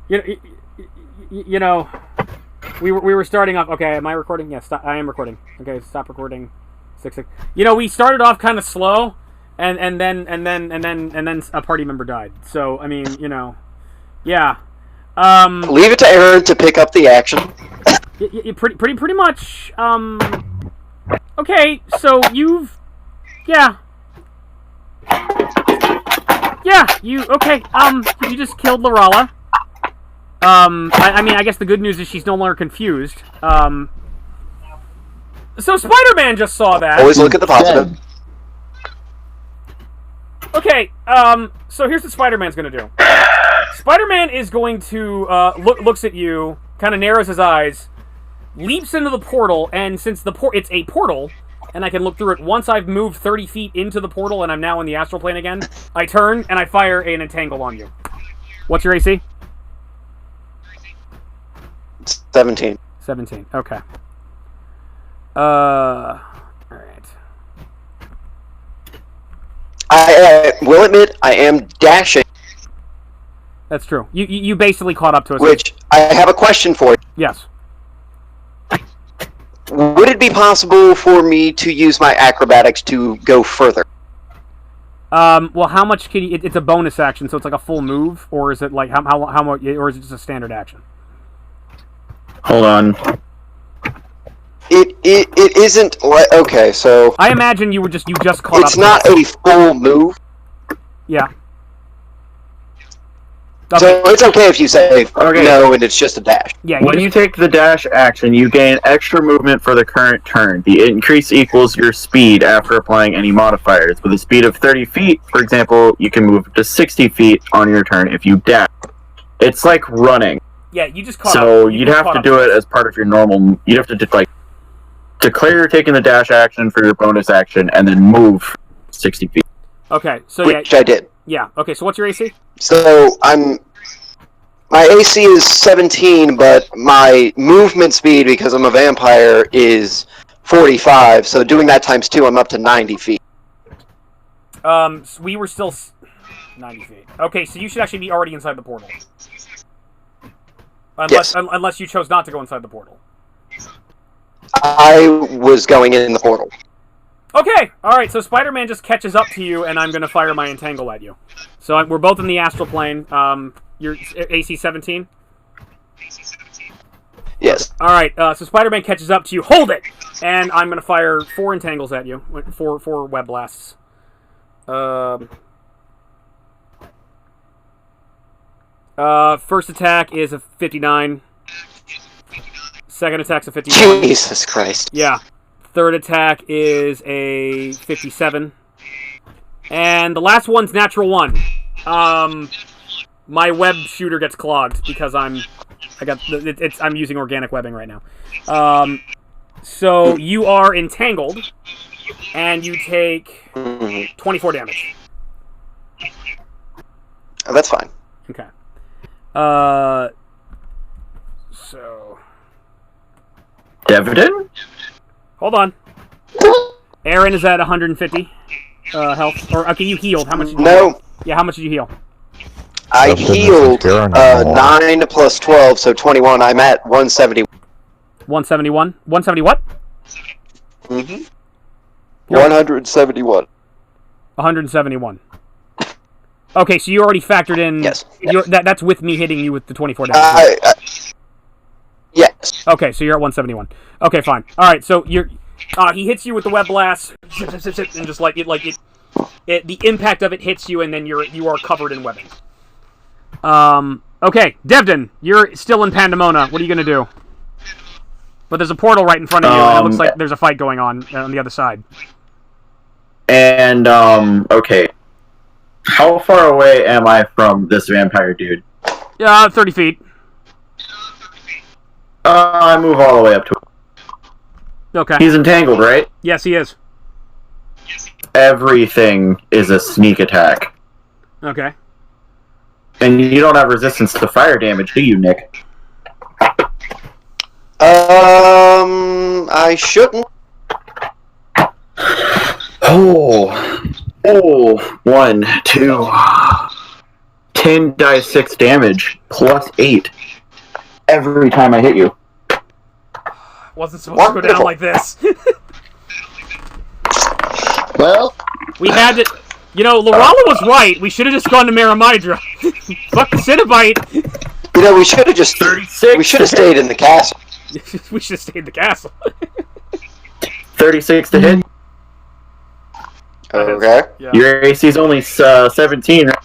you, you know, we were starting off. Okay, am I recording? Yes, I am recording. Okay, stop recording. 6. You know, we started off kind of slow, and then a party member died. So I mean, you know, yeah. Leave it to Aaron to pick up the action. Pretty much. Okay, so yeah, you okay? You just killed Lorala. I mean, I guess the good news is she's no longer confused. So Spider-Man just saw that. Always look at the positive. Okay, so here's what Spider-Man's gonna do. Spider-Man is going to, looks at you, kind of narrows his eyes, leaps into the portal, and since it's a portal, and I can look through it, once I've moved 30 feet into the portal and I'm now in the astral plane again, I turn and I fire an entangle on you. What's your AC? 17. 17, okay. Alright. I will admit, I am dashing. That's true. You basically caught up to us. Which, I have a question for you. Yes. Would it be possible for me to use my acrobatics to go further? Well, how much can you... It's a bonus action, so it's like a full move? Or is it like... How much... Or is it just a standard action? Hold on. It isn't... Okay, so... I imagine you just caught up. It's not a full move. Yeah. Okay. So it's okay if you say no and it's just a dash. Yeah. When you take the dash action, you gain extra movement for the current turn. The increase equals your speed after applying any modifiers. With a speed of 30 feet, for example, you can move to 60 feet on your turn if you dash. It's like running. Yeah, you just caught up. So you'd have to do it as part of your normal... You'd have to declare you're taking the dash action for your bonus action and then move 60 feet. Okay, so Which I did. Yeah, okay, so what's your AC? So, my AC is 17, but my movement speed, because I'm a vampire, is 45, so doing that times 2, I'm up to 90 feet. So we were still 90 feet. Okay, so you should actually be already inside the portal. Unless you chose not to go inside the portal. I was going in the portal. Okay, alright, so Spider-Man just catches up to you, and I'm going to fire my entangle at you. So we're both in the astral plane. You're AC 17? Yes. Alright, so Spider-Man catches up to you. Hold it! And I'm going to fire 4 entangles at you. 4 web blasts. First attack is a 59. Second attack's a 51. Jesus Christ. Yeah. Third attack is a 57. And the last one's natural 1. My web shooter gets clogged because I'm using organic webbing right now. So you are entangled, and you take 24 damage. Oh, that's fine. Okay. So... Devdan? Hold on. Aaron is at 150 health. Or, okay, you healed. How much did you heal? Yeah, how much did you heal? I healed 9 plus 12, so 21. I'm at 170. 171? 170 what? Mm-hmm. 171. 171. Okay, so you already factored in... Yes. That's with me hitting you with the 24 damage. Yes. Okay, so you're at 171. Okay, fine. Alright, so you're... he hits you with the web blast, and just the impact of it hits you, and then you are covered in webbing. Okay, Devdan, you're still in Pandemona. What are you gonna do? But there's a portal right in front of you, and it looks like there's a fight going on the other side. And, okay. How far away am I from this vampire dude? 30 feet. I move all the way up to him. Okay. He's entangled, right? Yes, he is. Everything is a sneak attack. Okay. And you don't have resistance to fire damage, do you, Nick? I shouldn't. Oh, 1, 2, 10 die 6 damage plus 8 every time I hit you. Wasn't supposed to go down like this. Well, we had to... You know, Lorala was right. We should have just gone to Maramydra. Fuck the Cinnabite. You know, we should have just... 36. We should have stayed in the castle. We should have stayed in the castle. 36 to hit. Okay. Yeah. Your AC is only 17, right?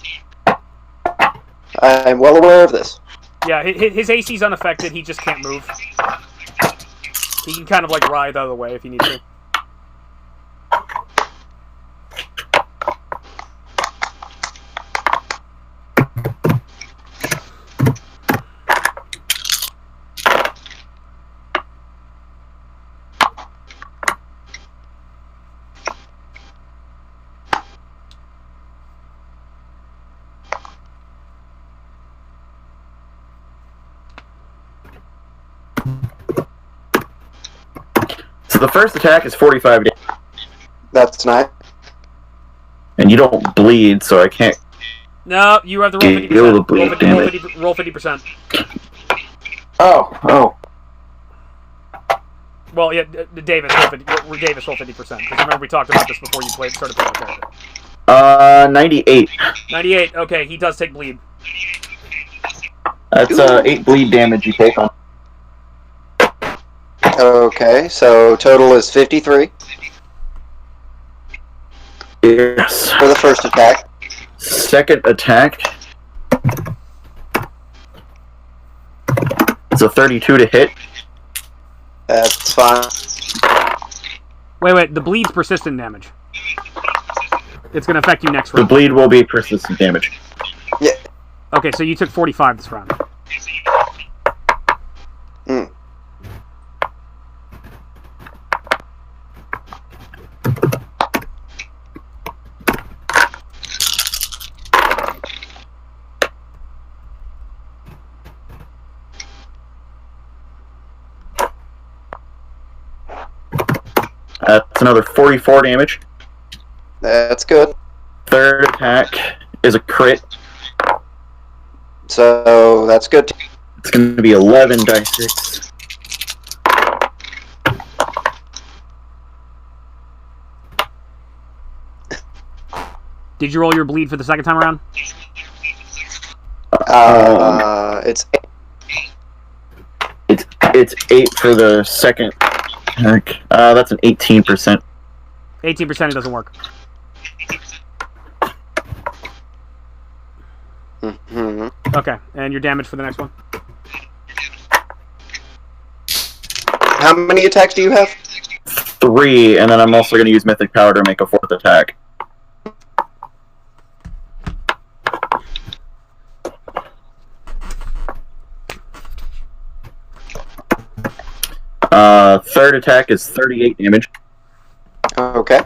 I'm well aware of this. Yeah, his AC's unaffected. He just can't move. He can kind of, like, ride out of the way if he needs to. So the first attack is 45 damage. That's nice. And you don't bleed, so I can't... No, you have to roll 50%. Deal the bleed damage. Roll 50%. Oh. Well, yeah, Davis, roll 50%. Because remember we talked about this before you started playing the character. 98. 98, okay, he does take bleed. That's 8 bleed damage you take on. Okay, so total is 53 Yes. for the first attack. Second attack. It's a 32 to hit. That's fine. Wait, the bleed's persistent damage. It's going to affect you next The round. bleed will be persistent damage. Yeah. Okay, so you took 45 this round. Hmm. That's another 44 damage. That's good. Third attack is a crit. So that's good. It's going to be 11 die 6. Did you roll your bleed for the second time around? It's 8 for the second attack. That's an 18%. 18% it doesn't work. Mm-hmm. Okay, and your damage for the next one? How many attacks do you have? 3, and then I'm also going to use Mythic Power to make a 4th attack. Third attack is 38 damage. Okay.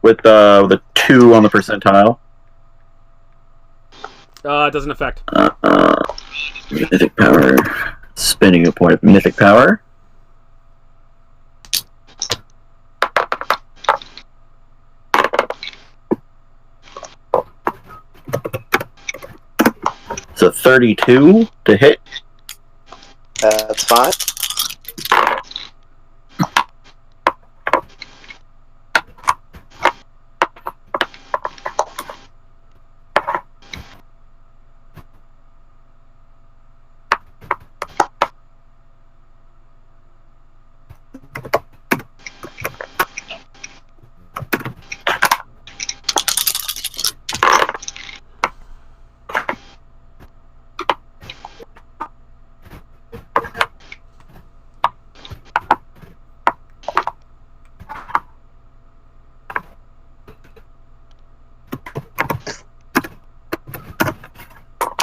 With a 2 on the percentile. It doesn't affect. Mythic Power. Spending a point of Mythic Power. So 32 to hit. That's fine.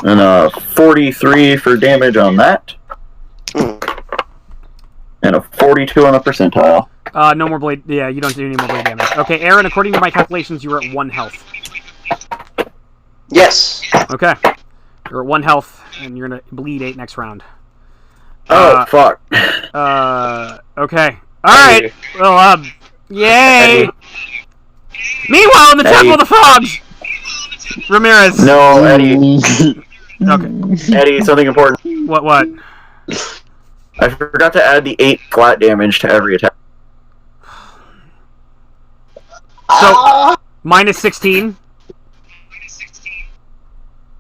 And 43 for damage on that. And a 42 on the percentile. No more blade. Yeah, you don't do any more blade damage. Okay, Aaron, according to my calculations, you were at 1 health. Yes. Okay. You're at 1 health, and you're going to bleed 8 next round. Fuck. Okay. Alright. Well, yay! Hey. Meanwhile, in the Temple of the Frogs! Ramirez. No, Eddie. Okay. Eddie, something important. What? I forgot to add the 8 flat damage to every attack. So, minus 16?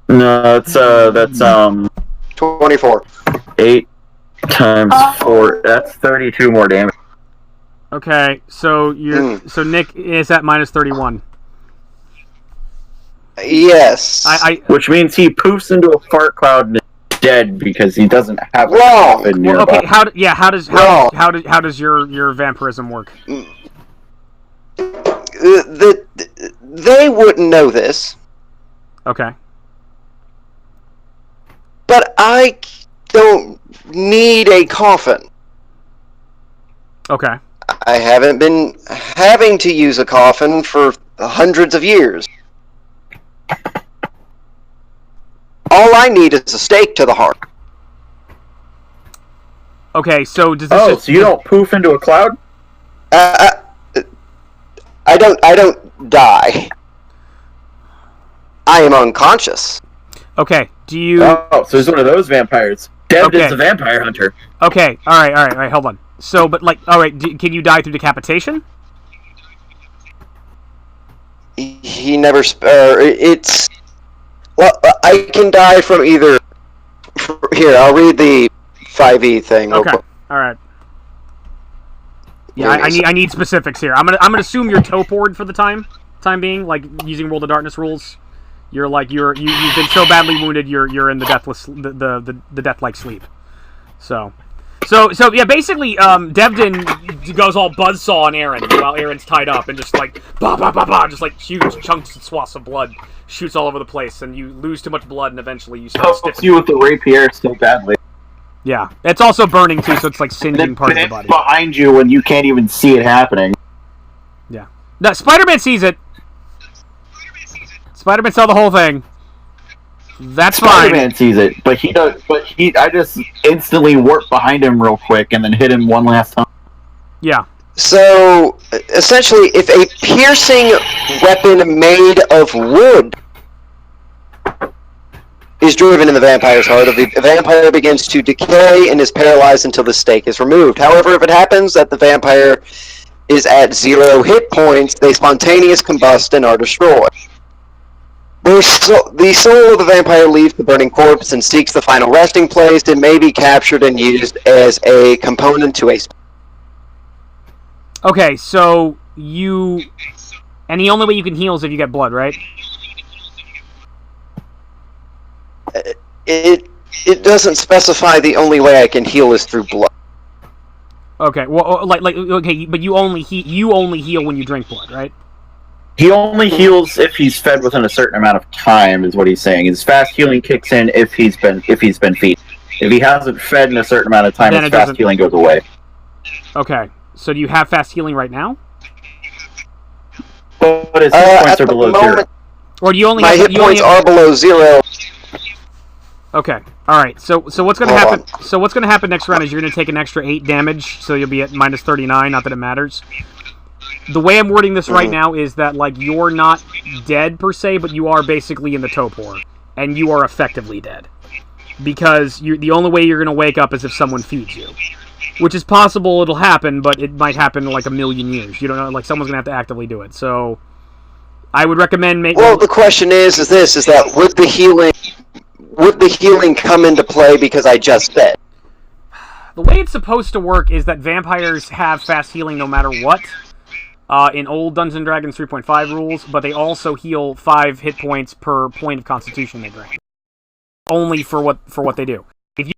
No, that's 24. 8 times 4. That's 32 more damage. Okay, so so Nick is at minus 31. Yes. Which means he poofs into a fart cloud and is dead because he doesn't have a Wrong. coffin nearby. Okay, how does your vampirism work? They wouldn't know this, Okay. but I don't need a coffin. Okay. I haven't been having to use a coffin for hundreds of years. All I need is a stake to the heart. Okay, so does this So you don't poof into a cloud? I don't die. I am unconscious. Okay, do you... Oh, so he's one of those vampires. Devdan's a vampire hunter. Okay, alright, hold on. So, but like, alright, can you die through decapitation? He never... it's... Well, I can die from either... Here, I'll read the 5e thing. Okay, alright. Yeah, I need specifics here. I'm gonna assume you're topored for the time being, like using World of Darkness rules. You're like you've been so badly wounded you're in the deathless the death-like sleep. So yeah, basically Devdan goes all buzzsaw on Aaron while Aaron's tied up and just like bah bah bah bah, just like huge chunks and swaths of blood shoots all over the place and you lose too much blood and eventually you start stiffening. You with the rapier so badly. Yeah, it's also burning too, so it's like singeing part of the body. Behind you when you can't even see it happening. Yeah. No, Spider-Man sees it. Spider-Man saw the whole thing. That's fine. Spider-Man sees it, but he does. I just instantly warp behind him real quick and then hit him one last time. Yeah. So, essentially, if a piercing weapon made of wood is driven in the vampire's heart, the vampire begins to decay and is paralyzed until the stake is removed. However, if it happens that the vampire is at 0 hit points, they spontaneous combust and are destroyed. The soul of the vampire leaves the burning corpse and seeks the final resting place and may be captured and used as a component to a... Okay, so you... And the only way you can heal is if you get blood, right? It doesn't specify the only way I can heal is through blood. Okay, well, okay, but you only heal when you drink blood, right? He only heals if he's fed within a certain amount of time, is what he's saying. His fast healing kicks in if he's been feed. If he hasn't fed in a certain amount of time, his fast healing goes away. Okay, so do you have fast healing right now? But his hit points are below 0. Or do you only my hit points are below 0. Okay. All right. So what's going to happen? So what's going to happen next round is you're going to take an extra 8 damage, so you'll be at minus 39. Not that it matters. The way I'm wording this right now is that like you're not dead per se, but you are basically in the torpor, and you are effectively dead because the only way you're going to wake up is if someone feeds you, which is possible. It'll happen, but it might happen in like a million years. You don't know. Like someone's going to have to actively do it. So I would recommend making. Well, the question is that would the healing come into play because I just fed? The way it's supposed to work is that vampires have fast healing no matter what. In old Dungeons & Dragons 3.5 rules, but they also heal 5 hit points per point of Constitution they drain. Only for what they do. If you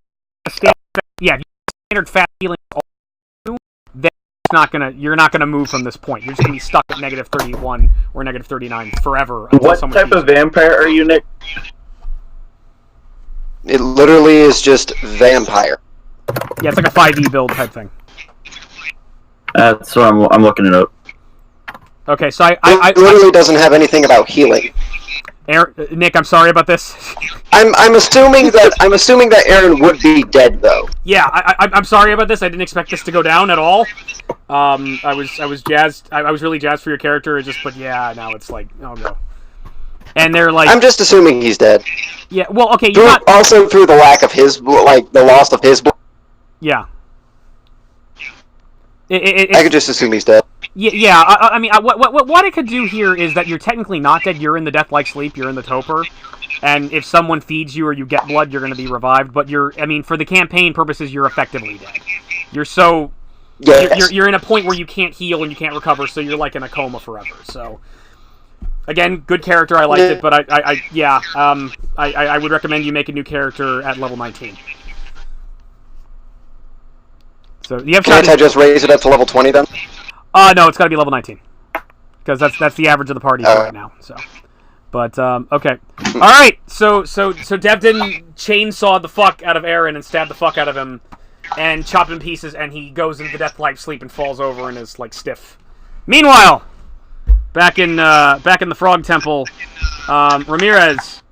have standard fast healing, then you're not gonna move from this point. You're just gonna be stuck at negative 31 or negative 39 forever. What type of vampire are you, Nick? It literally is just vampire. Yeah, it's like a 5e build type thing. That's what I'm looking it up. Okay, so it literally doesn't have anything about healing. Nick, I'm sorry about this. I'm assuming that Aaron would be dead though. Yeah, I'm sorry about this. I didn't expect this to go down at all. I was jazzed. I was really jazzed for your character. But yeah, now it's like, oh no. And they're like, I'm just assuming he's dead. yeah, well, okay, you're not... Also through the lack of his, like, the loss of his blood. Yeah. I could just assume he's dead. Yeah. I mean, what I could do here is that you're technically not dead. You're in the death-like sleep. You're in the torpor. And if someone feeds you or you get blood, you're going to be revived. But I mean, for the campaign purposes, you're effectively dead. You're so... Yes. You're in a point where you can't heal and you can't recover, so you're like in a coma forever. So, again, good character. I liked it, but I would recommend you make a new character at level 19. So the upshot Can't I just raise it up to level 20 then? No, it's got to be level 19 because that's the average of the party right now. So, but okay, all right. So Devdan chainsawed the fuck out of Aaron and stabbed the fuck out of him. And chopped in pieces, and he goes into the death-like sleep and falls over and is like stiff. Meanwhile, back in the Frog Temple, Ramirez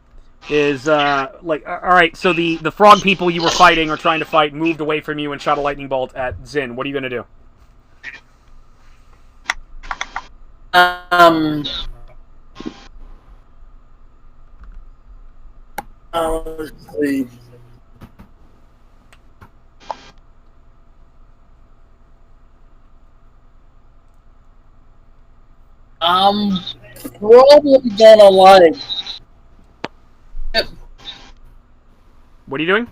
is like, all right. So the frog people you were fighting or trying to fight moved away from you and shot a lightning bolt at Zin. What are you gonna do? Let's see. I'm probably gonna like. What are you doing?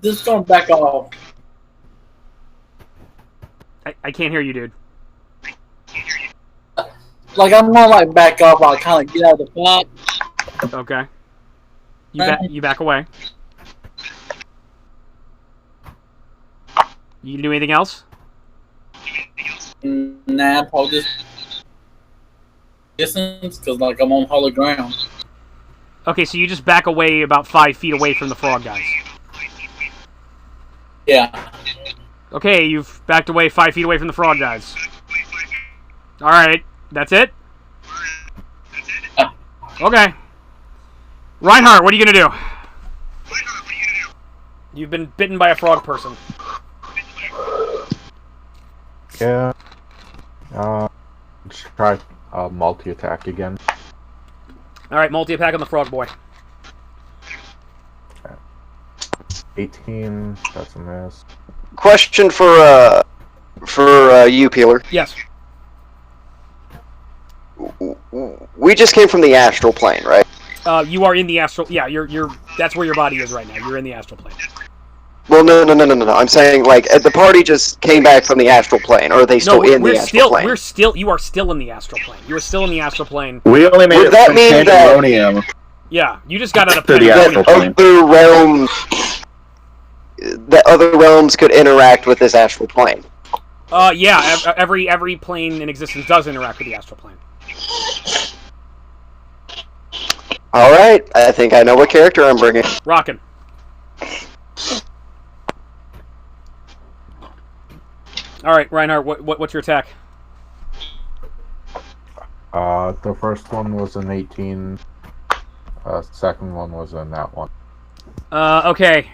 Just gonna back off. I can't hear you, dude. Like I'm gonna like back off. I'll kind of get out of the fight. Okay. You back away. You can do anything else? Nah, I'll just distance because like I'm on hollow ground. Okay, so you just back away about 5 feet away from the frog guys. Yeah. Okay, you've backed away 5 feet away from the frog guys. Alright, that's it? Okay. Reinhardt, what are you gonna do? You've been bitten by a frog person. Yeah. Try multi-attack again. Alright, multi-attack on the frog boy. 18, that's a miss. Question for you, Peeler. Yes. We just came from the astral plane, right? You are in the astral... Yeah, you're... That's where your body is right now. You're in the astral plane. Well, no. I'm saying, like, the party just came back from the astral plane, or are they still in the astral plane? You are still in the astral plane. You are still in the astral plane. We only made Would it that from mean that- Pandemonium Yeah, you just got out of to the Pandemonium. astral plane. Other realms could interact with this astral plane. Yeah, every plane in existence does interact with the astral plane. Alright, I think I know what character I'm bringing. Rockin'. Alright, Reinhardt, what's your attack? The first one was an 18. Second one was a nat 1. Okay.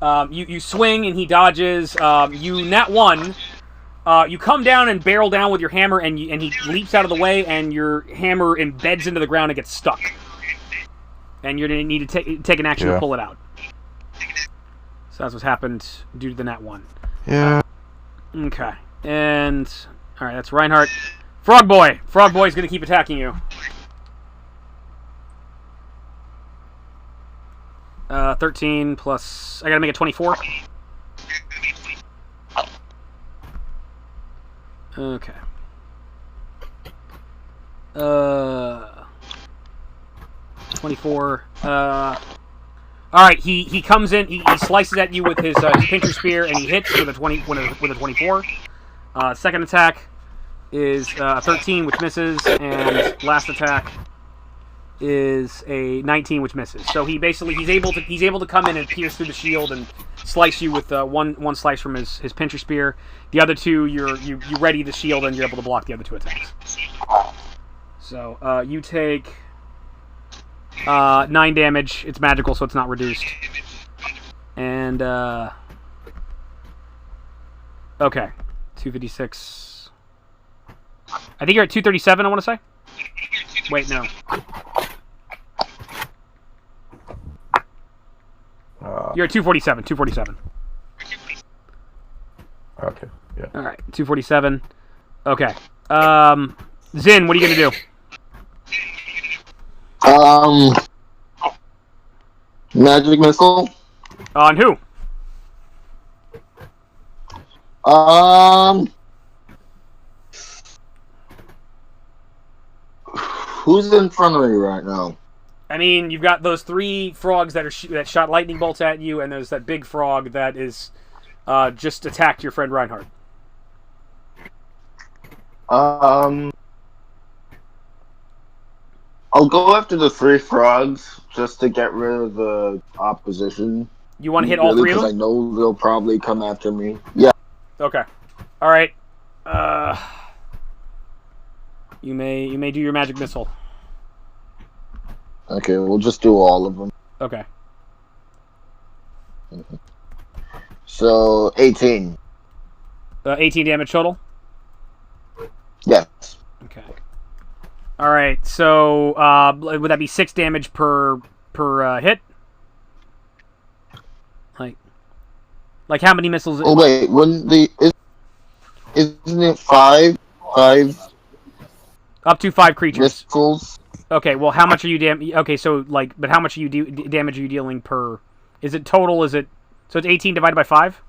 You swing and he dodges. You nat 1. You come down and barrel down with your hammer, and he leaps out of the way, and your hammer embeds into the ground and gets stuck. And you're gonna need to take an action to pull it out. So that's what's happened due to the nat 1. Yeah. Okay. And all right, that's Reinhardt. Frog Boy. Frog Boy's gonna keep attacking you. 13 plus... I gotta make it 24. Okay. 24. Alright, he comes in, he slices at you with his pincher spear, and he hits with a 24. Second attack is 13, which misses, and last attack is a 19, which misses. So he's able to come in and pierce through the shield and slice you with one slice from his pincher spear. The other two, you ready the shield and you're able to block the other two attacks. So you take 9 damage. It's magical, so it's not reduced. And okay, 256. I think you're at 237, I want to say. Wait, no. You're at 247. 247. Okay. Yeah. All right, 247. Okay. Zin, what are you gonna do? Magic missile. On who? Who's in front of me right now? I mean, you've got those 3 frogs that that shot lightning bolts at you, and there's that big frog that is just attacked your friend Reinhardt. I'll go after the 3 frogs just to get rid of the opposition. You want to hit all 3 of them? Because I know they'll probably come after me. Yeah. Okay. All right. You may do your magic missile. Okay, we'll just do all of them. Okay. So 18. 18 damage total. Yes. Okay. All right. So would that be 6 damage per hit? Like how many missiles? Oh wait, isn't it 5? 5 up to 5 creatures. missiles. Okay. Well, how much are you Okay. So but how much are you damage are you dealing per? Is it total? Is it so? It's 18 divided by 5.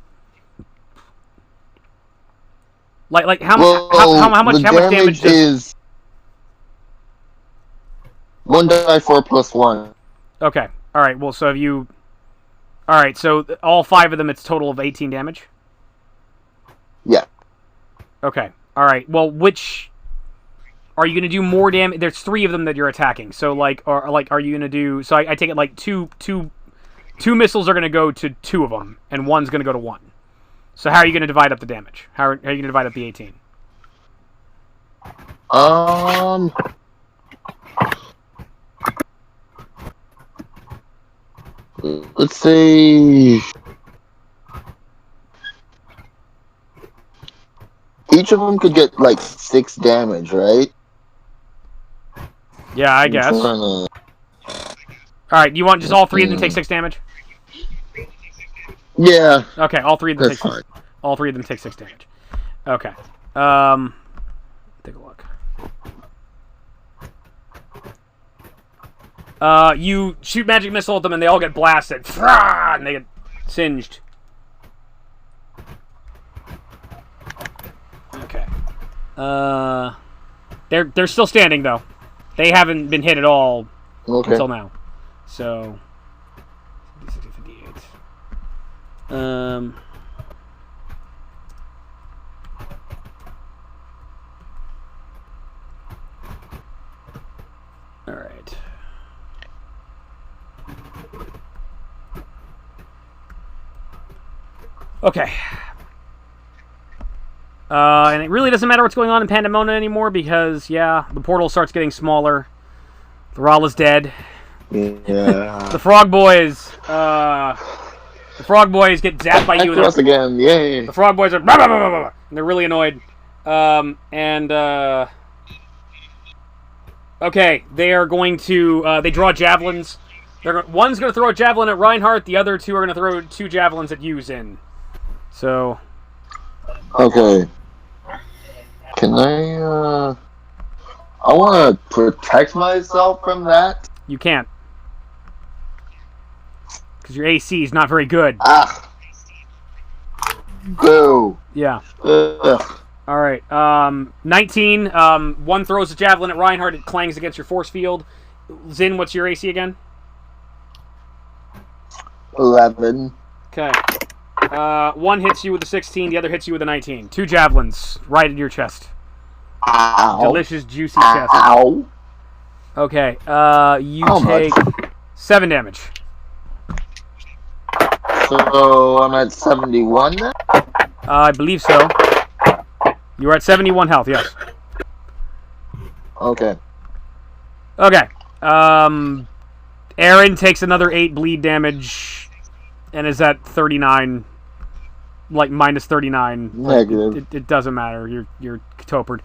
Like how much damage does... is 1d4 plus 1. Okay. All right. Well, so have you... All right. So all 5 of them, it's a total of 18 damage? Yeah. Okay. All right. Well, which... Are you going to do more damage? There's 3 of them that you're attacking. So, are you going to do... So I take it like two missiles are going to go to 2 of them, and 1's going to go to 1. So how are you going to divide up the damage? How are you going to divide up the 18? Let's say each of them could get like 6 damage, right? Yeah, I guess. All right, you want just all 3 of them take 6 damage? Yeah. Okay, all 3 of them That's take fine. all 3 of them take 6 damage. Okay. Take a look. You shoot magic missile at them and they all get blasted. And they get singed. Okay. They're still standing though. They haven't been hit at all until now. So 60, 58. All right. Okay. And it really doesn't matter what's going on in Pandemona anymore because, yeah, the portal starts getting smaller. Thrall is dead. Yeah. The frog boys get zapped by you. Us again, yay! The frog boys are blah, blah, blah, blah, blah, and they're really annoyed. Okay, they are going to they draw javelins. One's going to throw a javelin at Reinhardt. The other 2 are going to throw 2 javelins at you, Zin. So. Okay. Can I want to protect myself from that. You can't. Because your AC is not very good. Ah. Boo. Yeah. Ugh. All right. 19. One throws a javelin at Reinhardt. It clangs against your force field. Zin, what's your AC again? 11. Okay. One hits you with a 16. The other hits you with a 19. 2 javelins right in your chest. Ow. Delicious, juicy chest. Ow. Okay. You How take much? 7 damage. So I'm at 71 then? I believe so. You are at 71 health, yes. Okay. Okay. Aaron takes another 8 bleed damage and is at 39, like minus 39. Negative. It doesn't matter. You're topered.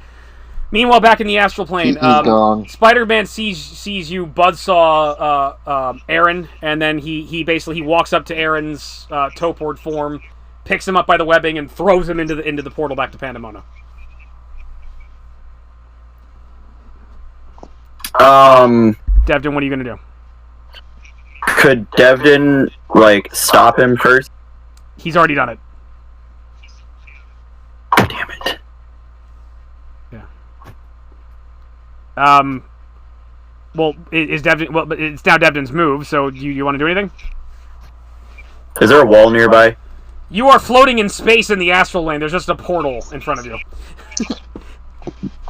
Meanwhile, back in the astral plane, He's gone. Spider-Man sees you buzzsaw Aaron, and then he basically walks up to Aaron's towport form, picks him up by the webbing, and throws him into the portal back to Pandemona. Devdan, what are you gonna do? Could Devdan stop him first? He's already done it. Damn it. Well, is Devdan? Well, but it's now Devdan's move. So, do you want to do anything? Is there a wall nearby? You are floating in space in the astral lane. There's just a portal in front of you.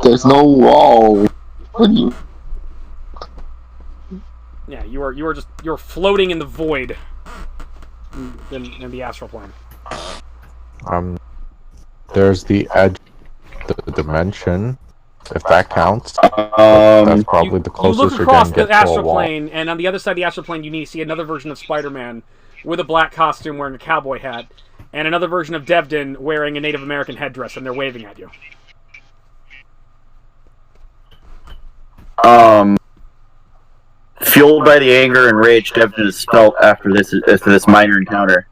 There's no wall. What do you... Yeah, you're floating in the void in the astral plane. There's the edge, the dimension. If that counts, that's probably the You closest look you're across going to get the to a astral wall. plane, and on the other side of the astral plane, you see another version of Spider-Man with a black costume, wearing a cowboy hat, and another version of Devdan wearing a Native American headdress, and they're waving at you. Fueled by the anger and rage Devdan has felt after this minor encounter,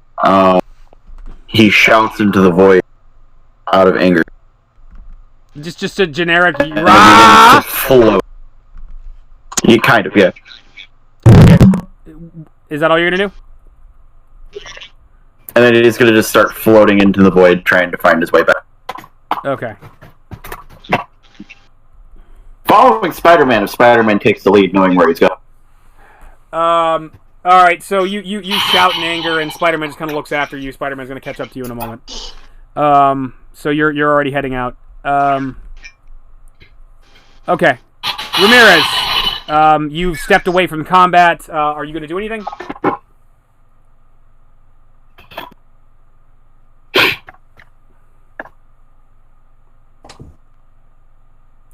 he shouts into the void out of anger. Just a generic And then rah! begins to float. You kind of, yeah. Is that all you're gonna do? And then he's gonna just start floating into the void, trying to find his way back. Okay. Following Spider-Man, if Spider-Man takes the lead, knowing where he's going. All right. So you shout in anger, and Spider-Man just kind of looks after you. Spider-Man's gonna catch up to you in a moment. So you're already heading out. Okay. Ramirez, you've stepped away from combat. Are you gonna do anything?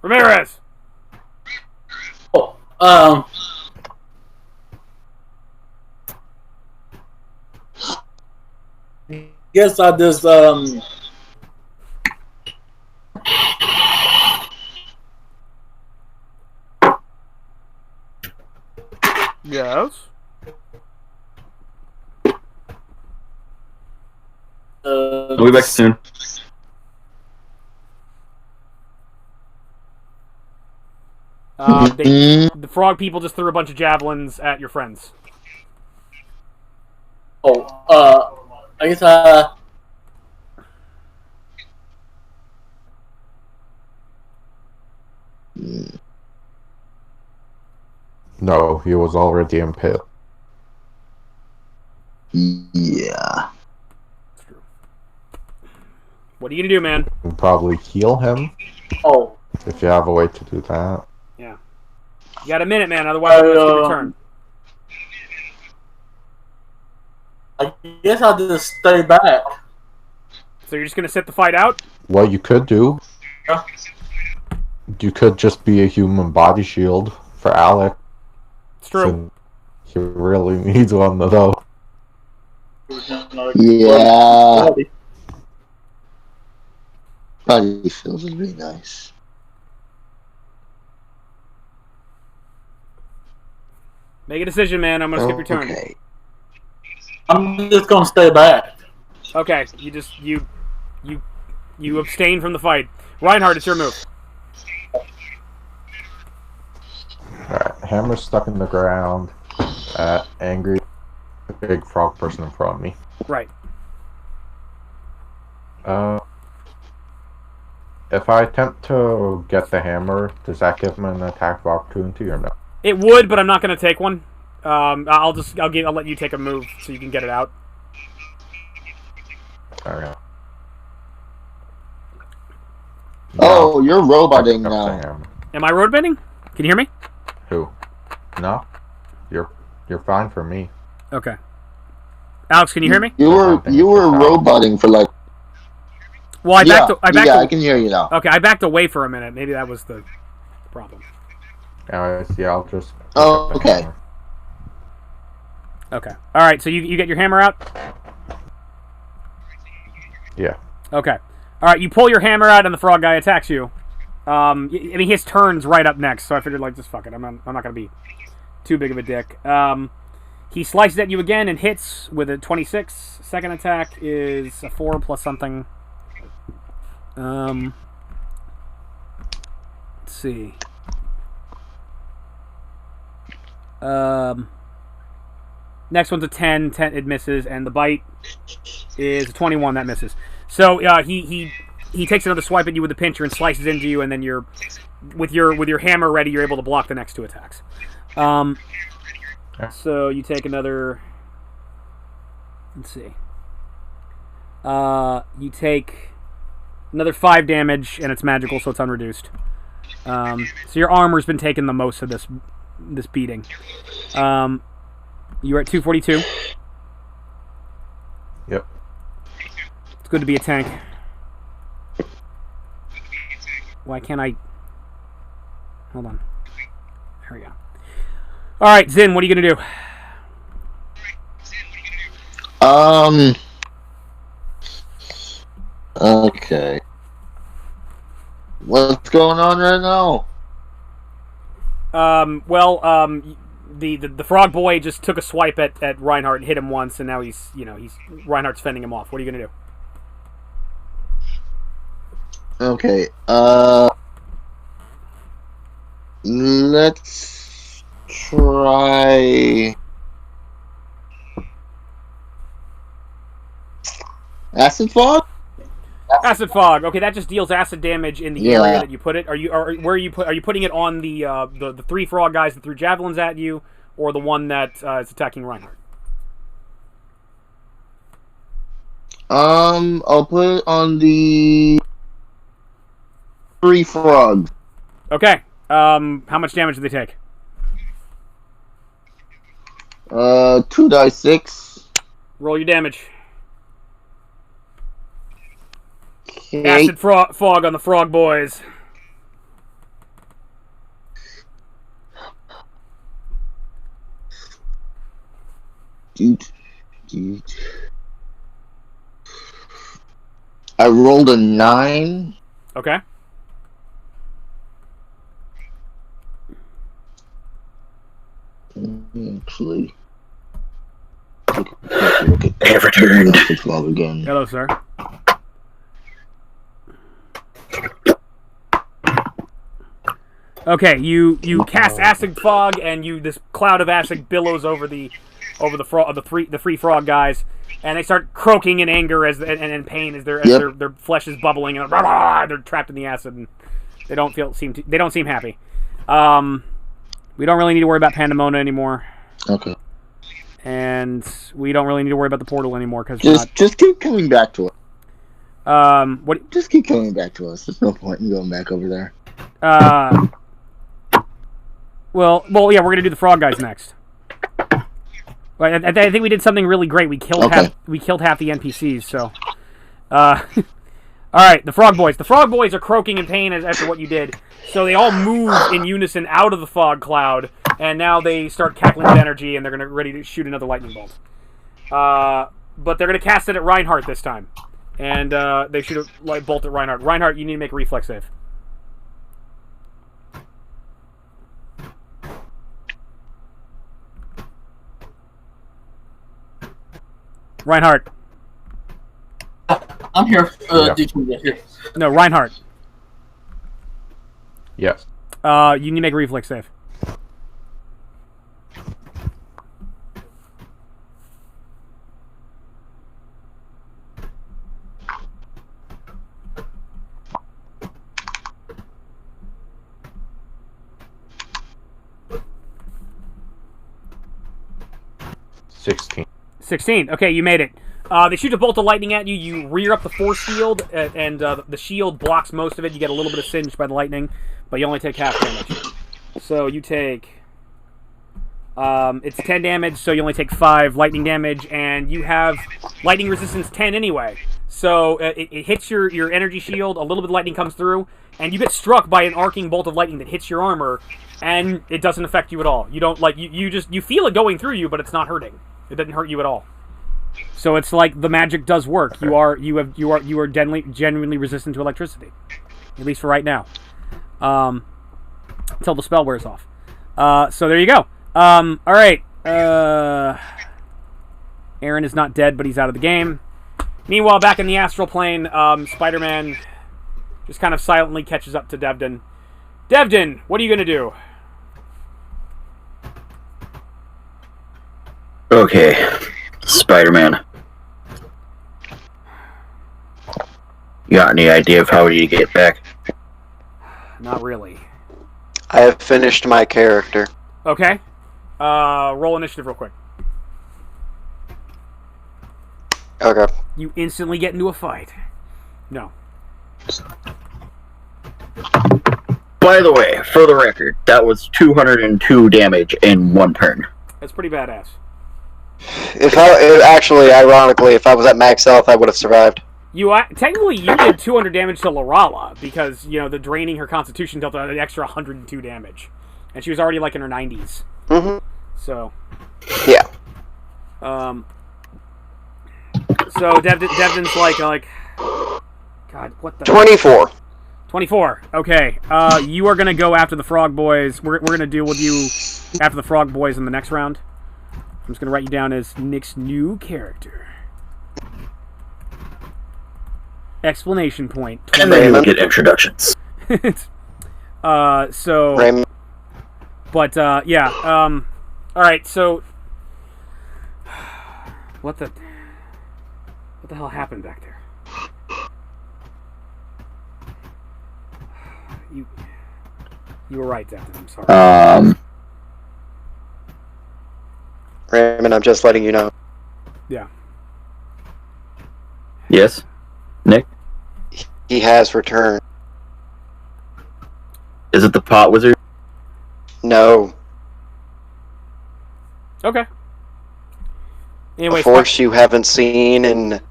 Ramirez. Oh, guess I just Yes. We'll be back soon. The frog people just threw a bunch of javelins at your friends. I guess No, he was already impaled. Yeah. What are you gonna do, man? You can probably heal him oh if you have a way to do that. Yeah. You got a minute, man. Otherwise, I'm gonna skip your turn. I guess I'll just stay back. So you're just gonna sit the fight out? What you could do, Yeah. you could just be a human body shield for Alec. It's true. He really needs one, though. Yeah. Body feels really nice. Make a decision, man. I'm gonna skip your turn. Okay. I'm just gonna stay back. Okay. You abstain from the fight. Reinhardt, it's your move. Alright, hammer's stuck in the ground. Angry big frog person in front of me. Right. If I attempt to get the hammer, does that give him an attack of opportunity or no? It would, but I'm not gonna take one. I'll let you take a move so you can get it out. Alright. Oh, you're roboting now. Am I road bending? Can you hear me? Who? No? You're fine for me. Okay. Alex, can you hear me? You were roboting for like. Well, I backed. I can hear you now. Okay, I backed away for a minute. Maybe that was the problem. Anyways, yeah, I'll just. Oh, okay. Okay. All right. So you get your hammer out. Yeah. Okay. All right. You pull your hammer out, and the frog guy attacks you. I mean, his turn's right up next, so I figured, like, just fuck it. I'm not going to be too big of a dick. He slices at you again and hits with a 26. Second attack is a 4 plus something. Let's see. Next one's a 10. 10, it misses, and the bite is a 21. That misses. So he takes another swipe at you with the pincher and slices into you, and then you're with your hammer ready. You're able to block the next 2 attacks. So you take another. Let's see. You take another 5 damage, and it's magical, so it's unreduced. So your armor's been taking the most of this beating. You're at 242. Yep. It's good to be a tank. Why can't I... Hold on. There we go. Alright, Zin, what are you going to do? Okay. What's going on right now? The frog boy just took a swipe at Reinhardt and hit him once, and now he's Reinhardt's fending him off. What are you going to do? Okay, let's try acid fog. Acid fog. Okay, that just deals acid damage in the area that you put it. Are you putting it on the 3 frog guys that threw javelins at you, or the one that is attacking Reinhardt? I'll put it on the 3 frogs. Okay. How much damage do they take? 2d6. Roll your damage. Okay. Acid fog on the frog boys. Dude. I rolled a 9. Okay. Actually, look at They have returned. Again. Hello, sir. Okay, you cast acid fog, and this cloud of acid billows over the three frog guys, and they start croaking in anger and in pain as their flesh is bubbling, and they're trapped in the acid, and they don't seem happy. We don't really need to worry about Pandemona anymore. Okay. And we don't really need to worry about the portal anymore because just keep coming back to us. What? Just keep coming back to us. There's no point in going back over there. Well, yeah, we're gonna do the frog guys next. I think we did something really great. We killed half the NPCs. So, all right, the frog boys. The frog boys are croaking in pain after what you did. So they all move in unison out of the fog cloud, and now they start cackling with energy, and they're ready to shoot another lightning bolt. But they're gonna cast it at Reinhardt this time, and they shoot a light bolt at Reinhardt. Reinhardt, you need to make a reflex save. Reinhardt. I'm here. Yeah. Here. No, Reinhardt. Yes. You need to make a reflex save. $16. 16. Okay, you made it. They shoot a bolt of lightning at you. You rear up the force field, and the shield blocks most of it. You get a little bit of singed by the lightning, but you only take half damage. So you take... it's 10 damage, so you only take 5 lightning damage, and you have lightning resistance 10 anyway. So it hits your energy shield, a little bit of lightning comes through, and you get struck by an arcing bolt of lightning that hits your armor, and it doesn't affect you at all. You don't, like, you feel it going through you, but it's not hurting. It doesn't hurt you at all. So it's like the magic does work. You are genuinely resistant to electricity, at least for right now. until the spell wears off. So there you go. All right. Aaron is not dead, but he's out of the game. Meanwhile, back in the astral plane, Spider-Man just kind of silently catches up to Devdan. Devdan, what are you going to do? Okay, Spider-Man. You got any idea of how you get back? Not really. I have finished my character. Okay. Roll initiative real quick. Okay. You instantly get into a fight. No. By the way, for the record, that was 202 damage in one turn. That's pretty badass. Ironically, if I was at max health, I would have survived. Technically, you did 200 damage to Larala because, the draining her constitution dealt an extra 102 damage. And she was already, in her 90s. Mm-hmm. So. Yeah. So, Devdan's like... God, what the... 24. 24. Okay. You are going to go after the Frog Boys. We're going to deal with you after the Frog Boys in the next round. I'm just going to write you down as Nick's new character. Explanation point. And then you get introductions. So... Raymond. But, yeah. Alright, so... What the hell happened back there? You were right, Devdan. I'm sorry. Raymond, I'm just letting you know. Yeah. Yes? Nick? He has returned. Is it the pot wizard? No. Okay. Anyway, A force you haven't seen in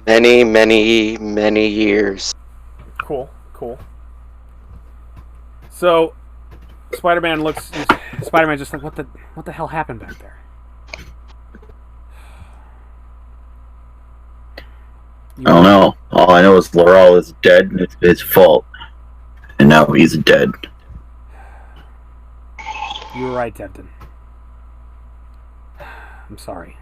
many, many, many years. Cool. So, Spider-Man's just like, what the hell happened back there? I don't know. All I know is Laurel is dead, and it's his fault. And now he's dead. You were right, Devdan. I'm sorry.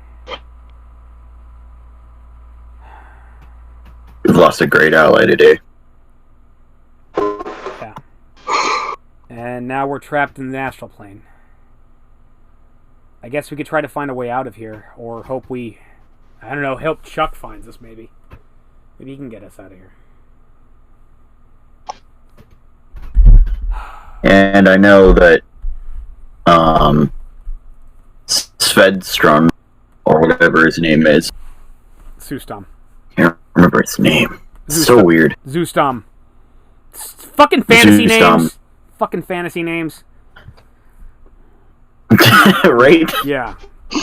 We've lost a great ally today. Yeah. And now we're trapped in the astral plane. I guess we could try to find a way out of here, or hope Chuck finds us, maybe. Maybe he can get us out of here. And I know that Svedstrom, or whatever his name is. Sustam. Can't remember his name. It's Zustam. so weird. Zustam. Fucking fantasy Zustam. names. Fucking fantasy names. Right? Yeah.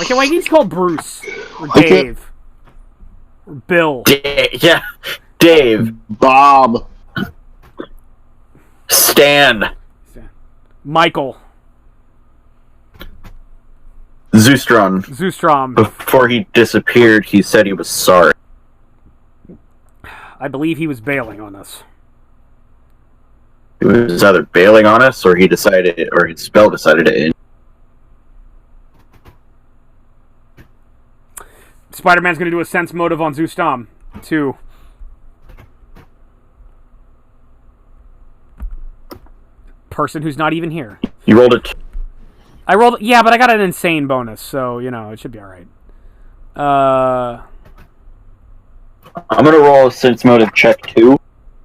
Like he's called Bruce. Or Dave. Or Bill. Yeah. Dave. Bob. Stan. Michael. Zustrom. Before he disappeared, he said he was sorry. I believe he was bailing on us. He was either bailing on us, or his spell decided to end. Spider-Man's gonna do a sense motive on Zustam, too. Person who's not even here. You rolled it. I rolled... Yeah, but I got an insane bonus, so, it should be alright. I'm gonna roll a sense motive check 2.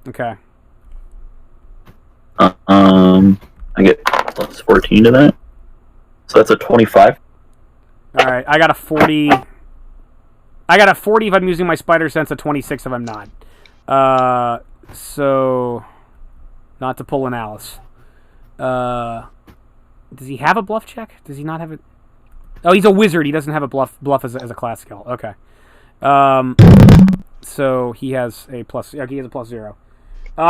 Okay. I get plus 14 to that. So that's a 25. Alright, I got a 40... I got a 40 if I'm using my spider sense, a 26 if I'm not. So... Not to pull an Alice. Does he have a bluff check? Does he not have it? Oh, he's a wizard. He doesn't have a bluff as a class skill. Okay. So he has a plus... Okay, he has a plus 0.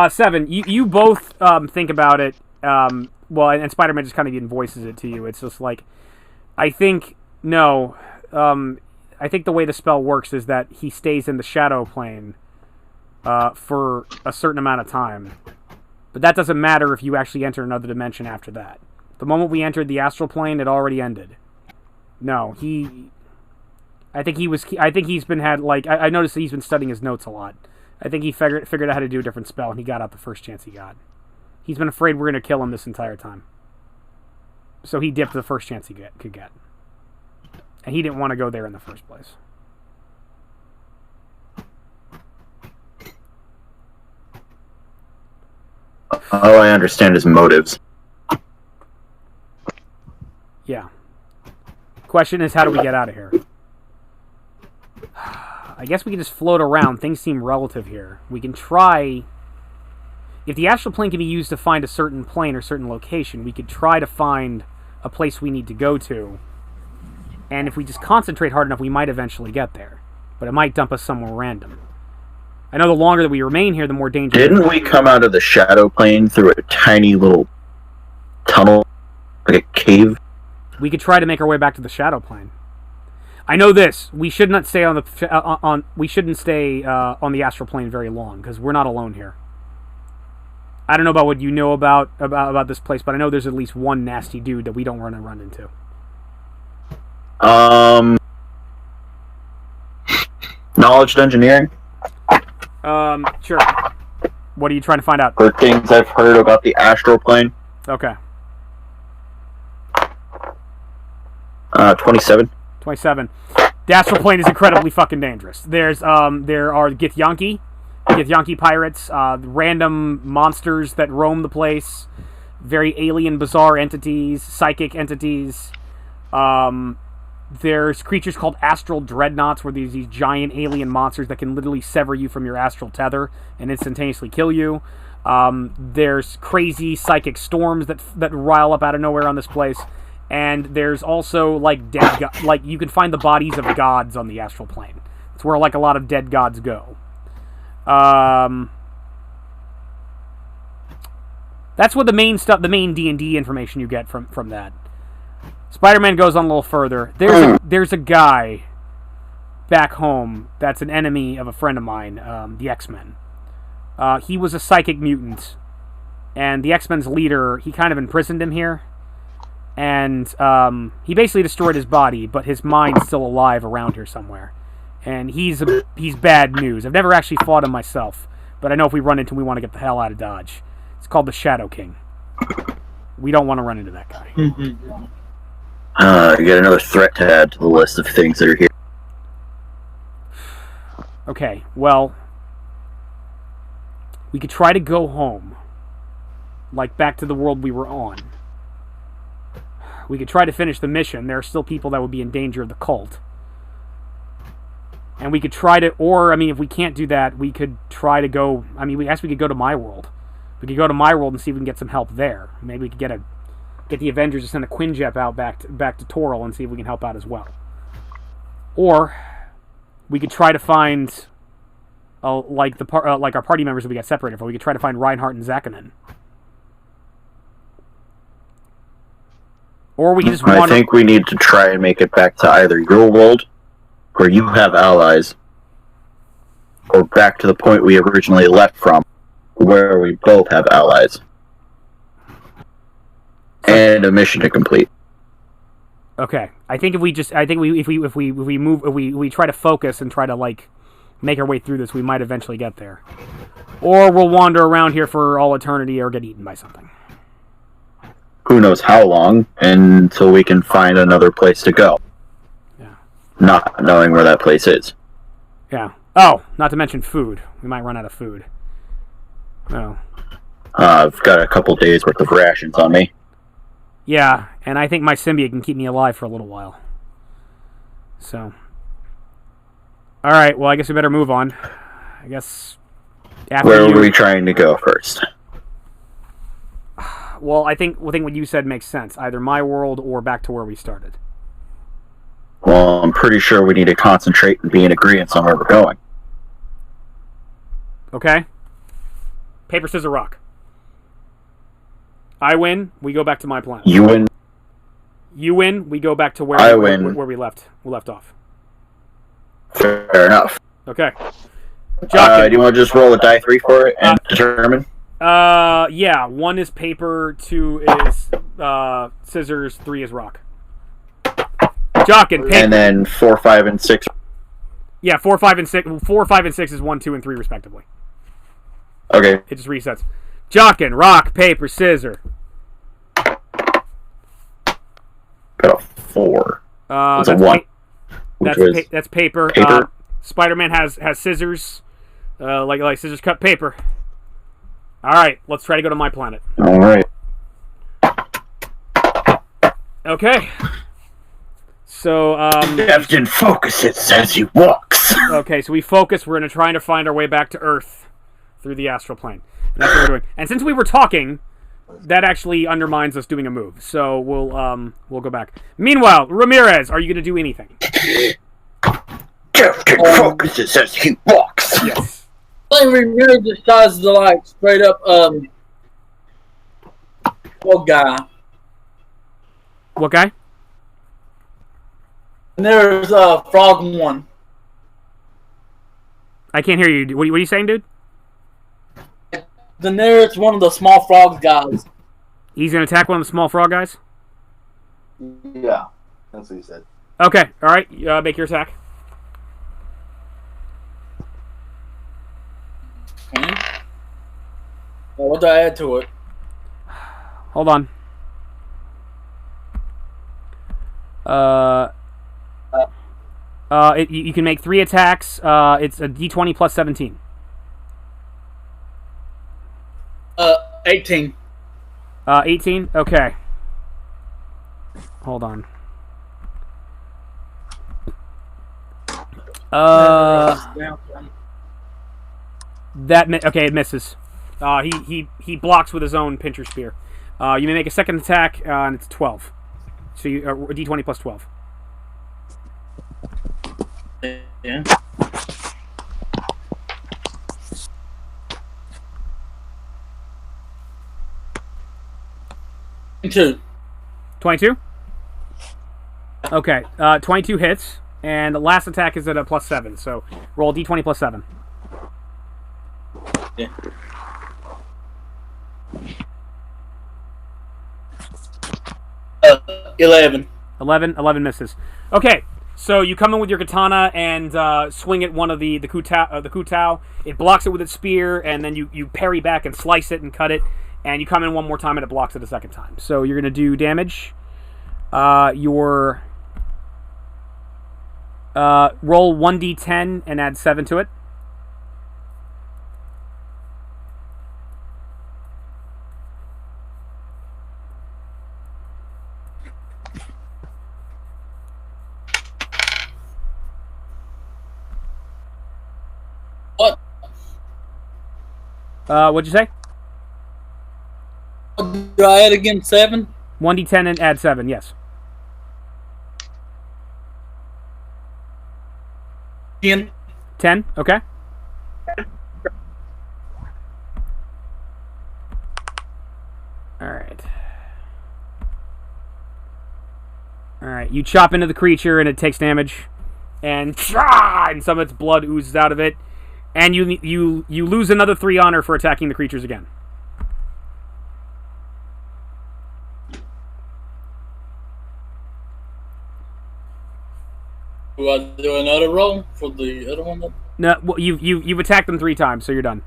7. You both think about it. Well, and Spider-Man just kind of even voices it to you. It's just like... I think... No. I think the way the spell works is that he stays in the shadow plane for a certain amount of time. But that doesn't matter if you actually enter another dimension after that. The moment we entered the astral plane, it already ended. No, I think he's been I noticed that he's been studying his notes a lot. I think he figured out how to do a different spell, and he got out the first chance he got. He's been afraid we're going to kill him this entire time. So he dipped the first chance he could get. And he didn't want to go there in the first place. All I understand is motives. Yeah. Question is, how do we get out of here? I guess we can just float around. Things seem relative here. We can try... If the astral plane can be used to find a certain plane or certain location, we could try to find a place we need to go to. And if we just concentrate hard enough, we might eventually get there. But it might dump us somewhere random. I know the longer that we remain here, the more dangerous... Didn't we come out of the shadow plane through a tiny little tunnel? Like a cave? We could try to make our way back to the shadow plane. I know this. We should not stay on the we shouldn't stay on the astral plane very long, because we're not alone here. I don't know about what you know about this place, but I know there's at least one nasty dude that we don't want to run into. Knowledge engineering? Sure. What are you trying to find out? For things I've heard about the astral plane. Okay. 27. 27. The astral plane is incredibly fucking dangerous. There are Githyanki pirates, random monsters that roam the place, very alien, bizarre entities, psychic entities. There's creatures called astral dreadnoughts, where there's these giant alien monsters that can literally sever you from your astral tether and instantaneously kill you. There's crazy psychic storms that rile up out of nowhere on this place. And there's also, you can find the bodies of gods on the astral plane. It's where, a lot of dead gods go. That's what the main D&D information you get from that. Spider-Man goes on a little further. There's a guy back home that's an enemy of a friend of mine, the X-Men. He was a psychic mutant, and the X-Men's leader, he kind of imprisoned him here. And he basically destroyed his body, but his mind's still alive around here somewhere. And he's bad news. I've never actually fought him myself, but I know if we run into him, we want to get the hell out of Dodge. It's called the Shadow King. We don't want to run into that guy. You get another threat to add to the list of things that are here. Okay, well, we could try to go home, back to the world we were on. We could try to finish the mission. There are still people that would be in danger of the cult. And we could try to, if we can't do that, we could try to go, we could go to my world. We could go to my world and see if we can get some help there. Maybe we could get the Avengers to send a Quinjet out back to Toril and see if we can help out as well. Or we could try to find, our party members that we got separated from. We could try to find Reinhardt and Zakanin. Or we can just wander. I think we need to try and make it back to either your world, where you have allies, or back to the point we originally left from, where we both have allies. And a mission to complete. Okay, I think if we try to focus and try to make our way through this, we might eventually get there. Or we'll wander around here for all eternity or get eaten by something. Who knows how long, until we can find another place to go. Yeah. Not knowing where that place is. Yeah. Oh, not to mention food. We might run out of food. Oh. I've got a couple days worth of rations on me. Yeah, and I think my symbiote can keep me alive for a little while. So. Alright, well, I guess we better move on. I guess... Where are we trying to go first? Well, I think what you said makes sense. Either my world or back to where we started. Well, I'm pretty sure we need to concentrate and be in agreement on where we're going. Okay. Paper, scissors, rock. I win, we go back to my planet. You win. You win, we go back to where we left off. Fair enough. Okay. Jock, do you want to just roll a die 3 for it and determine? Yeah. 1 is paper, 2 is scissors, 3 is rock. Jock and paper. And then 4, 5, and 6. Yeah, 4, 5, and 6. 4, 5, and 6 is 1, 2, and 3 respectively. Okay. It just resets. Jockin, rock, paper, scissor. Got a 4. That's a 1. That's paper. Paper. Spider-Man has scissors. Like scissors cut paper. All right, let's try to go to my planet. All right. Okay. So, Devdan focuses as he walks. Okay, so we focus. We're going to try to find our way back to Earth through the astral plane. And that's what we're doing. And since we were talking, that actually undermines us doing a move. So we'll go back. Meanwhile, Ramirez, are you going to do anything? Devdan focuses as he walks. Yes. I think we really just tries to like straight up old guy. What guy? And there's frog one. I can't hear you. What are you saying, dude? The nearest one of the small frog guys. He's going to attack one of the small frog guys? Yeah, that's what he said. Okay, alright. Make your attack. Okay. Well, what do I add to it? Hold on. You can make 3 attacks. It's a d20 plus 17. 18. 18? Okay. Hold on. Okay, it misses. He blocks with his own pincher spear. You may make a second attack, and it's 12. So you d20 plus 12. Yeah. Two. 22? Okay, 22 hits, and the last attack is at a plus 7, so roll d20 plus 7. Yeah. Uh, 11. 11 misses. Okay, so you come in with your katana and swing at one of the kutao. It blocks it with its spear, and then you parry back and slice it and cut it. And you come in one more time and it blocks it a second time. So you're going to do damage. Roll 1d10 and add 7 to it. What? What'd you say? Do I add again 7? 1d10 and add 7, yes. 10. 10, okay. Alright. Alright, you chop into the creature and it takes damage. And some of its blood oozes out of it. And you lose another 3 honor for attacking the creatures again. Do I do another roll for the other one? No, well, you've attacked them 3 times, so you're done.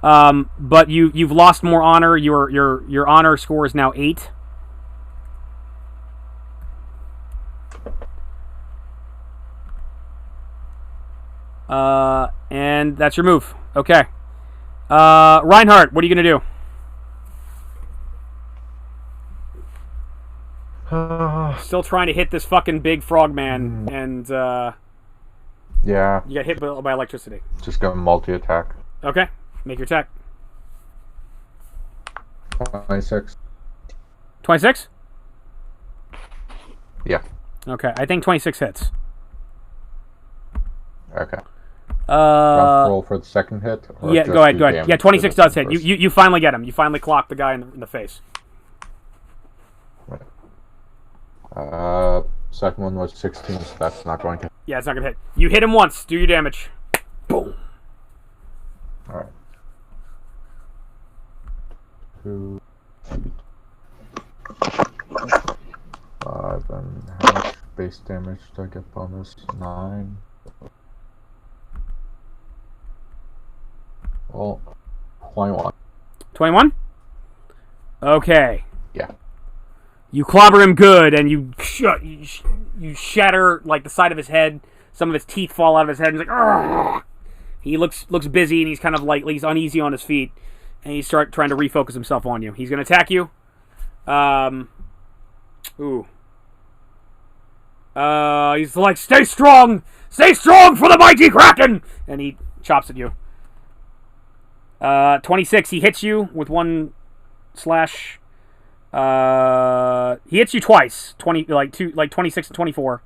But you've lost more honor. Your honor score is now 8. And that's your move. Okay. Reinhardt, what are you gonna do? Still trying to hit this fucking big frog man, and Yeah. you got hit by electricity. Just go multi-attack. Okay, make your attack. 26. 26? Yeah. Okay, I think 26 hits. Okay. Roll for the second hit? Or Yeah, just go ahead, do go ahead. damage Yeah, to 26 the does hit. first? You finally get him. You finally clock the guy in the face. Second one was 16, so that's not going to. Yeah, it's not gonna hit. You hit him once. Do your damage. Boom. Alright. 2, 5, and how much base damage do I get bonus? 9. Well, 21. 21? Okay. Yeah. You clobber him good, and you shatter like the side of his head. Some of his teeth fall out of his head. And he's like, "Argh!" He looks busy, and he's kind of like he's uneasy on his feet, and he's trying to refocus himself on you. He's going to attack you. He's like, stay strong for the mighty Kraken, and he chops at you. 26. He hits you with one slash. He hits you twice. 26 and 24,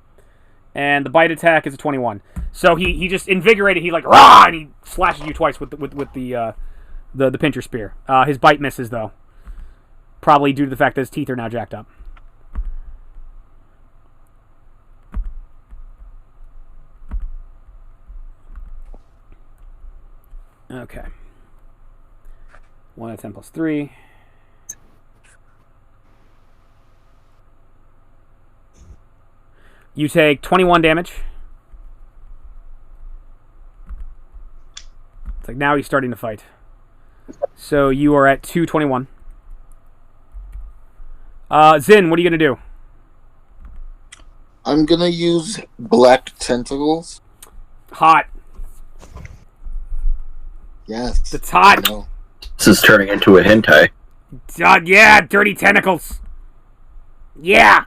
and the bite attack is a 21. So he just invigorated. He like rah, and he slashes you twice with the pincher spear. His bite misses though, probably due to the fact that his teeth are now jacked up. Okay. 1 out of 10 plus 3. You take 21 damage. It's like now he's starting to fight. So you are at 221. Zin, what are you going to do? I'm gonna use black tentacles. Hot. Yes. It's hot. This is turning into a hentai. Yeah, dirty tentacles. Yeah.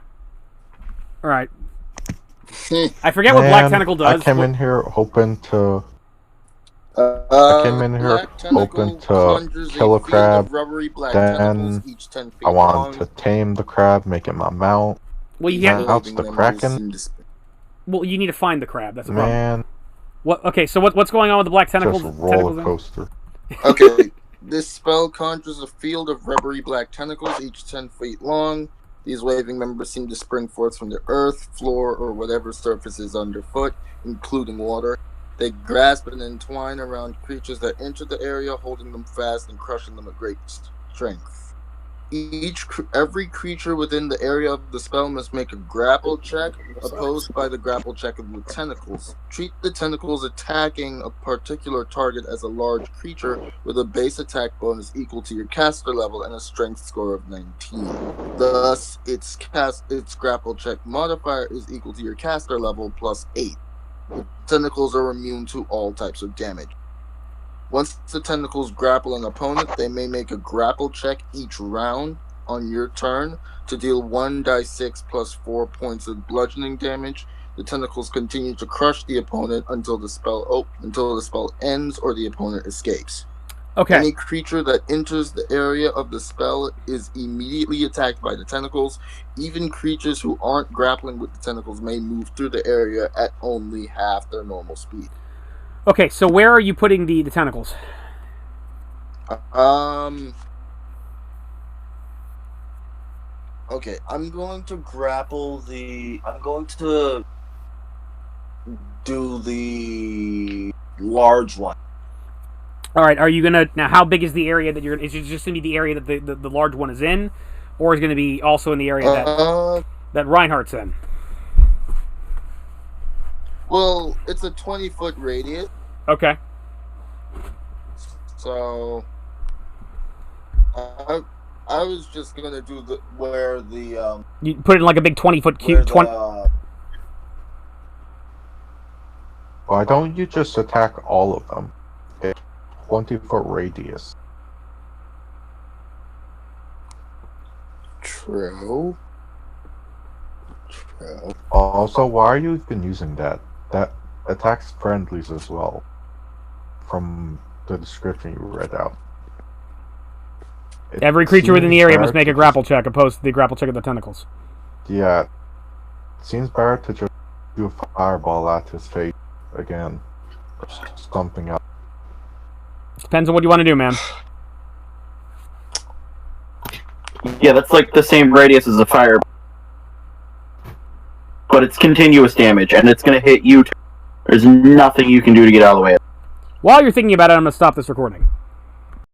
All right. I forget what Black Tentacle does. I came in here hoping to kill a crab. Then I wanted to tame the crab, make it my mount. Well, you can't. Mounts the Kraken. Well, you need to find the crab. That's a Man. problem. What? Okay, so what's going on with the Black Tentacles? Just a roller coaster. Okay, this spell conjures a field of rubbery black tentacles, each 10 feet long. These waving members seem to spring forth from the earth, floor, or whatever surface is underfoot, including water. They grasp and entwine around creatures that enter the area, holding them fast and crushing them at great strength. Every creature within the area of the spell must make a grapple check, opposed by the grapple check of the tentacles. Treat the tentacles attacking a particular target as a large creature with a base attack bonus equal to your caster level and a strength score of 19. Thus, its grapple check modifier is equal to your caster level plus 8. The tentacles are immune to all types of damage. Once the tentacles grapple an opponent, they may make a grapple check each round on your turn to deal 1d6 plus 4 points of bludgeoning damage. The tentacles continue to crush the opponent until the spell ends or the opponent escapes. Okay. Any creature that enters the area of the spell is immediately attacked by the tentacles. Even creatures who aren't grappling with the tentacles may move through the area at only half their normal speed. Okay, so where are you putting the tentacles? Okay, I'm going to grapple I'm going to do the large one. All right, are you gonna now? How big is the area that you're? Is it just gonna be the area that the large one is in, or is it gonna be also in the area that Reinhardt's in? Well, it's a 20-foot radius. Okay. So, I was just gonna do where the you put it in like a big 20-foot cube. Why don't you just attack all of them? 20-foot radius. True. Also, why are you even using that? That attacks friendlies as well. From the description you read out. Every creature within the area must make a grapple check, opposed to the grapple check of the tentacles. Yeah. It seems better to just do a fireball at his face again. Or something else. Depends on what you want to do, man. Yeah, that's like the same radius as a fire. But it's continuous damage, and it's going to hit you. There's nothing you can do to get out of the way. While you're thinking about it, I'm going to stop this recording.